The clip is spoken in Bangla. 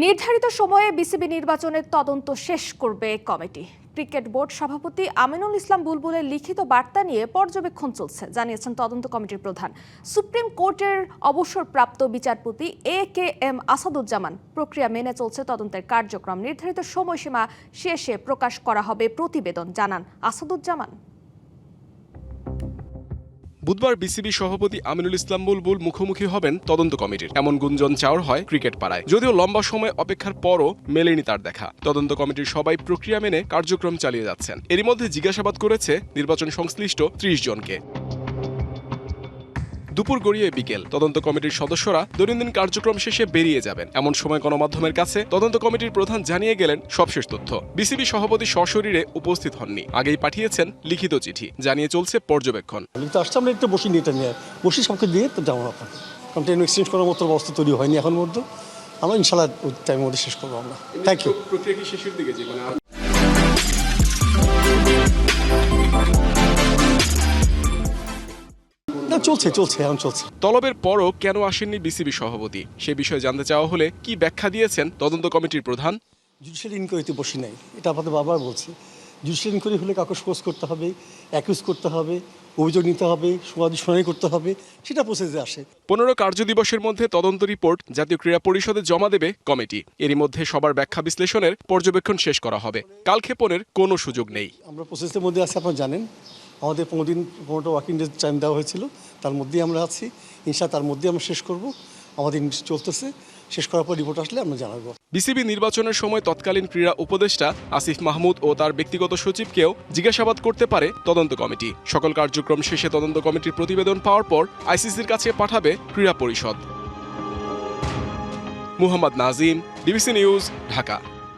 নির্ধারিত সময়ে বিসিবি নির্বাচনের তদন্ত শেষ করবে কমিটি। ক্রিকেট বোর্ড সভাপতি আমিনুল ইসলাম বুলবুলের লিখিত বার্তা নিয়ে পর্যবেক্ষণ চলছে, জানিয়েছেন তদন্ত কমিটির প্রধান। সুপ্রিম কোর্টের অবসরপ্রাপ্ত বিচারপতি AKM আসাদুজ্জামান। প্রক্রিয়া মেনে চলছে তদন্তের কার্যক্রম। নির্ধারিত সময়সীমা শেষে প্রকাশ করা হবে প্রতিবেদন, জানান আসাদুজ্জামান। বুধবার বিসিবি সভাপতি আমিনুল ইসলাম বুলবুল মুখোমুখি হবেন তদন্ত কমিটির, এমন গুঞ্জন চাওয়ার হয় ক্রিকেট পাড়ায়। যদিও লম্বা সময় অপেক্ষার পরও মেলেনি তার দেখা। তদন্ত কমিটির সবাই প্রক্রিয়া মেনে কার্যক্রম চালিয়ে যাচ্ছেন। এরই মধ্যে জিজ্ঞাসাবাদ করেছে নির্বাচন সংশ্লিষ্ট 30 জনকে। দুপুর গড়িয়ে বিকেল, তদন্ত কমিটির সদস্যরা দৈনন্দিন কার্যক্রম শেষে বেরিয়ে যাবেন। এমন সময় গণমাধ্যমের কাছে তদন্ত কমিটির প্রধান জানিয়ে গেলেন সবশেষ তথ্য। বিসিবি সভাপতি সশরীরে উপস্থিত হননি, আগেই পাঠিয়েছেন লিখিত চিঠি, জানিয়ে চলছে পর্যবেক্ষণ। আসছে আমরা একটু বসি নিয়ে নিয়ে বসি সবকে দিয়ে তো যাবো আপনাকে, কারণ ট্রেন এক্সচেঞ্জ করার মতো অবস্থা তৈরি হয়নি এখন মধ্যে। আমরা ইনশাল্লাহ ওই টাইমের মধ্যে শেষ করবো আমরা। Thank you. প্রক্রিয়া কি শেষের দিকে? চলছে এখন চলছে। তলবের পরও কেন আসেননি বিসিবি সভাপতি, সে বিষয়ে জানতে চাওয়া হলে কি ব্যাখ্যা দিয়েছেন তদন্ত কমিটির প্রধান। জুডিশিয়াল ইনকোয়ারিতে বসি নাই, এটা আপনাদের বারবার বলছি। জুডিশিয়াল ইনকোয়ারি হলে কাউকে শোজ করতে হবে, অ্যাকিউজ করতে হবে, অভিযোগ নিতে হবে, শুনানি করতে হবে, সেটা প্রসেসে আসে। 15 কার্যদিবসের মধ্যে তদন্ত রিপোর্ট জাতীয় ক্রীড়া পরিষদে জমা দেবে কমিটি। এরই মধ্যে সবার ব্যাখ্যা বিশ্লেষণের পর্যবেক্ষণ শেষ করা হবে। কালক্ষেপণের কোনো সুযোগ নেই। আমরা প্রসেসের মধ্যে আছি, আপনারা জানেন। আমাদের 15টা ওয়ার্কিং ডে টাইম দেওয়া হয়েছিল, তার মধ্যেই আমরা আছি। ইনশাআল্লাহ তার মধ্যেই আমরা শেষ করব। আমাদের চলতেছে, শেষ করার পর রিপোর্ট আসলে আমরা জানাবো। বিসিবি নির্বাচনের সময় তৎকালীন ক্রীড়া উপদেষ্টা আসিফ মাহমুদ ও তার ব্যক্তিগত সচিবকেও জিজ্ঞাসাবাদ করতে পারে তদন্ত কমিটি। সকল কার্যক্রম শেষে তদন্ত কমিটির প্রতিবেদন পাওয়ার পর আইসিসির কাছে পাঠাবে ক্রীড়া পরিষদ। Muhammad Nazim, DBC news, Dhaka.